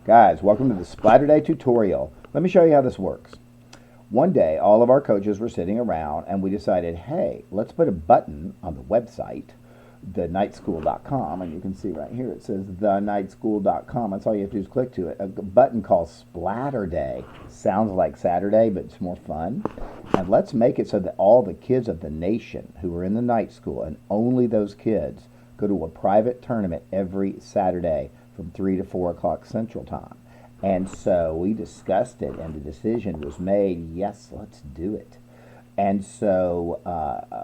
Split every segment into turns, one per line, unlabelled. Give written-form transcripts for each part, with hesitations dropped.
Guys, welcome to the Splatterday tutorial. Let me show you how this works. One day, all of our coaches were sitting around and we decided, hey, let's put a button on the website, thenightschool.com, and you can see right here it says thenightschool.com. That's all you have to do is click to it. A button called Splatterday. Sounds like Saturday, but it's more fun. And let's make it so that all the kids of the nation who are in the night school, and only those kids, go to a private tournament every Saturday from 3 to 4 o'clock Central Time. And so we discussed it, and the decision was made, yes, let's do it. And so,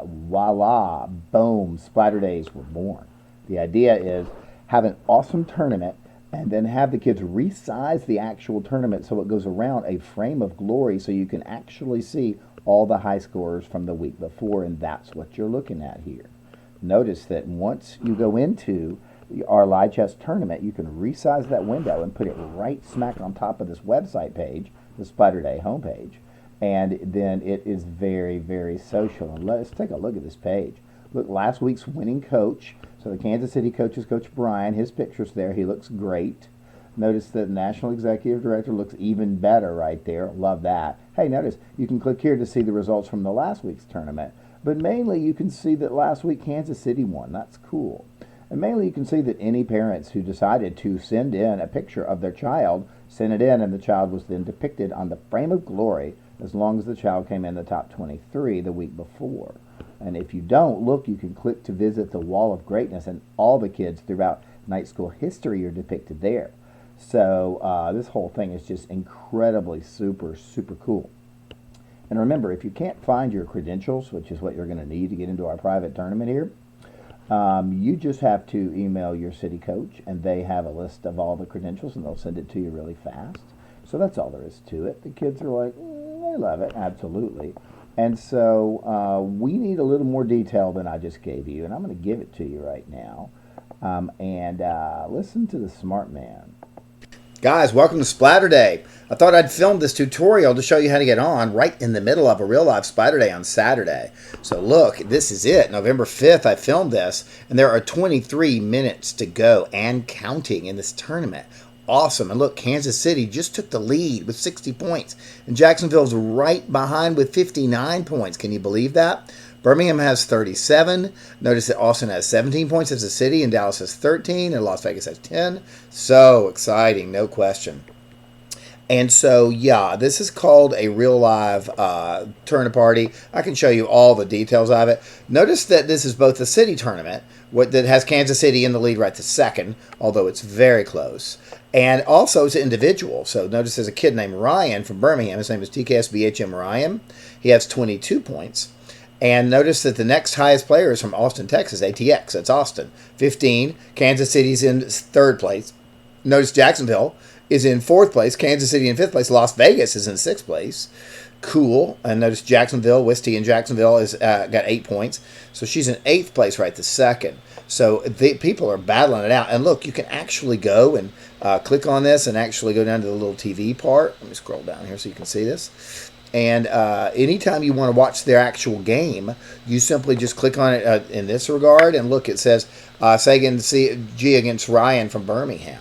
voila, boom, Splatter Days were born. The idea is have an awesome tournament and then have the kids resize the actual tournament so it goes around a frame of glory so you can actually see all the high scorers from the week before, and that's what you're looking at here. Notice that once you go into our live chess tournament, you can resize that window and put it right smack on top of this website page, the Splatterday homepage, and then it is very, very social. And let's take a look at this page. Look, last week's winning coach. So the Kansas City coach is Coach Brian. His picture's there. He looks great. Notice that the National Executive Director looks even better right there. Love that. Hey, notice you can click here to see the results from the last week's tournament. But mainly you can see that last week Kansas City won. That's cool. And mainly you can see that any parents who decided to send in a picture of their child sent it in, and the child was then depicted on the frame of glory as long as the child came in the top 23 the week before. And if you don't, look, you can click to visit the Wall of Greatness, and all the kids throughout night school history are depicted there. So this whole thing is just incredibly super cool. And remember, if you can't find your credentials, which is what you're going to need to get into our private tournament here, you just have to email your city coach, and they have a list of all the credentials, and they'll send it to you really fast. So that's all there is to it. The kids are like, they love it, absolutely. And so we need a little more detail than I just gave you, and I'm going to give it to you right now. And listen to the smart man.
Guys, welcome to Splatterday. I thought I'd film this tutorial to show you how to get on right in the middle of a real live Splatterday on Saturday. So look, this is it. November 5th, I filmed this, and there are 23 minutes to go and counting in this tournament. Awesome. And look, Kansas City just took the lead with 60 points, and Jacksonville's right behind with 59 points. Can you believe that? Birmingham has 37. Notice that Austin has 17 points as a city, and Dallas has 13, and Las Vegas has 10. So exciting, no question. And so, yeah, this is called a real live tournament party. I can show you all the details of it. Notice that this is both a city tournament that has Kansas City in the lead right to second, although it's very close. And also it's individual. So notice there's a kid named Ryan from Birmingham. His name is TKSBHM Ryan. He has 22 points. And notice that the next highest player is from Austin, Texas, ATX. That's Austin, 15. Kansas City's in third place. Notice Jacksonville is in fourth place. Kansas City in fifth place. Las Vegas is in sixth place. Cool. And notice Jacksonville, Wisty in Jacksonville, is got 8 points. So she's in eighth place right to second. So the people are battling it out. And look, you can actually go and click on this and actually go down to the little TV part. Let me scroll down here so you can see this. And anytime you want to watch their actual game, you simply just click on it in this regard. And look, it says Sagan G against Ryan from Birmingham.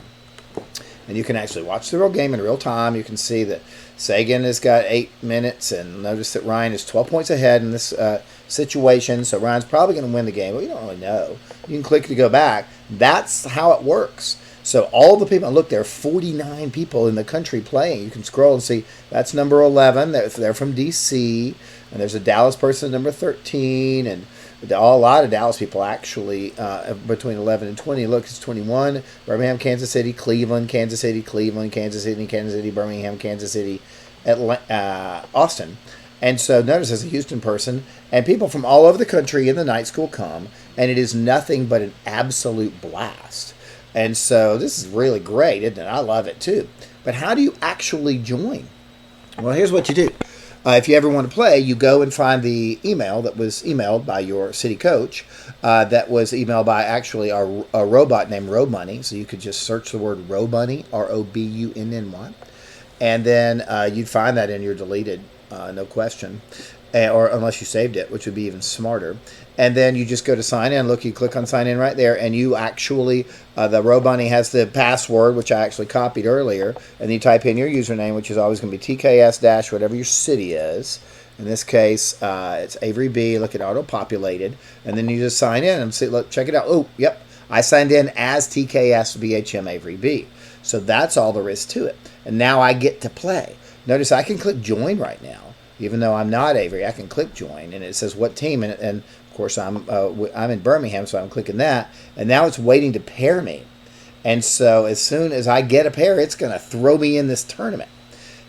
And you can actually watch the real game in real time. You can see that Sagan has got 8 minutes. And notice that Ryan is 12 points ahead in this situation. So Ryan's probably going to win the game. But you don't really know. You can click to go back. That's how it works. So all the people, look, there are 49 people in the country playing. You can scroll and see that's number 11. They're from D.C. And there's a Dallas person, number 13. And a lot of Dallas people actually between 11 and 20. Look, it's 21. Birmingham, Kansas City, Cleveland, Kansas City, Cleveland, Kansas City, Kansas City, Birmingham, Kansas City, Austin. And so notice there's a Houston person. And people from all over the country in the night school come. And it is nothing but an absolute blast. And so this is really great, isn't it? I love it too. But how do you actually join? Well, here's what you do. If you ever want to play, you go and find the email that was emailed by your city coach. That was emailed by actually a robot named Robunny. So you could just search the word Robunny, Robunny. And then you'd find that in your deleted, no question. Or unless you saved it, which would be even smarter. and then you just go to sign in. Look, you click on sign in right there, and you actually, the Row Bunny has the password, which I actually copied earlier, and you type in your username, which is always going to be TKS dash whatever your city is. In this case, it's Avery B. Look, it auto-populated, and then you just sign in and see. Look, check it out. Oh, yep, I signed in as TKS BHM Avery B. So that's all there is to it, and now I get to play. Notice I can click join right now. Even though I'm not Avery, I can click join, and it says what team, and of course I'm in Birmingham, so I'm clicking that, and now it's waiting to pair me. And so as soon as I get a pair, it's going to throw me in this tournament.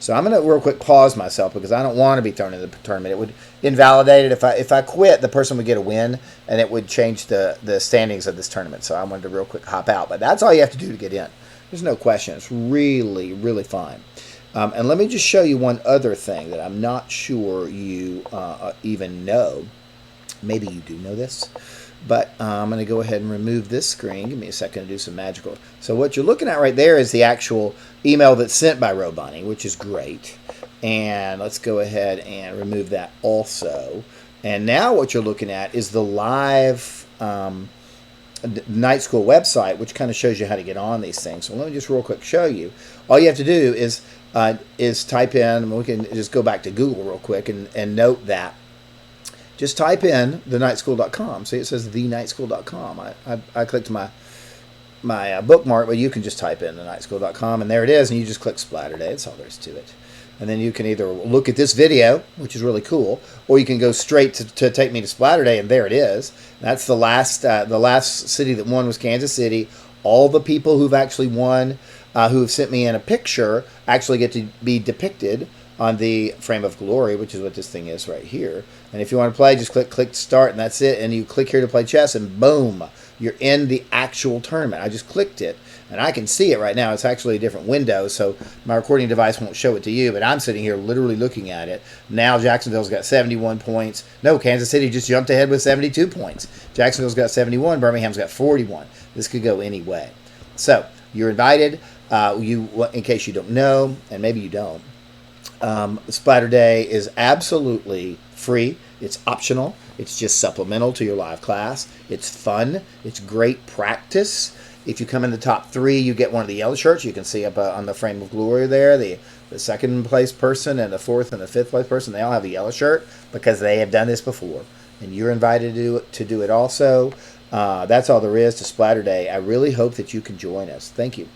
So I'm going to real quick pause myself because I don't want to be thrown in the tournament. It would invalidate it. If I quit, the person would get a win, and it would change the standings of this tournament. So I wanted to real quick hop out, but that's all you have to do to get in. There's no question. It's really, really fun. And let me just show you one other thing that I'm not sure you even know. Maybe you do know this, but I'm going to go ahead and remove this screen. Give me a second to do some magical. So what you're looking at right there is the actual email that's sent by Row Bunny, which is great. And let's go ahead and remove that also. And now what you're looking at is the live Night School website, which kind of shows you how to get on these things. So let me just real quick show you. All you have to do is type in, we can just go back to Google real quick and note that. Just type in thenightschool.com. See, it says thenightschool.com. I clicked my bookmark, but you can just type in thenightschool.com, and there it is, and you just click Splatterday. That's all there is to it. And then you can either look at this video, which is really cool, or you can go straight to take me to Splatterday, and there it is. That's the last city that won was Kansas City. All the people who've actually won, who have sent me in a picture, actually get to be depicted on the frame of glory, which is what this thing is right here. And if you want to play, just click start, and that's it. And you click here to play chess, and boom, you're in the actual tournament. I just clicked it, and I can see it right now. It's actually a different window, so my recording device won't show it to you, but I'm sitting here literally looking at it. Now Jacksonville's got 71 points. No, Kansas City just jumped ahead with 72 points. Jacksonville's got 71. Birmingham's got 41. This could go any way. So you're invited. In case you don't know, and maybe you don't, Splatterday is absolutely free. It's optional. It's just supplemental to your live class. It's fun. It's great practice. If you come in the top 3, you get one of the yellow shirts. You can see up on the frame of glory there, the second place person and the 4th and the 5th place person, they all have a yellow shirt because they have done this before. And you're invited to do it also. That's all there is to Splatterday. I really hope that you can join us. Thank you.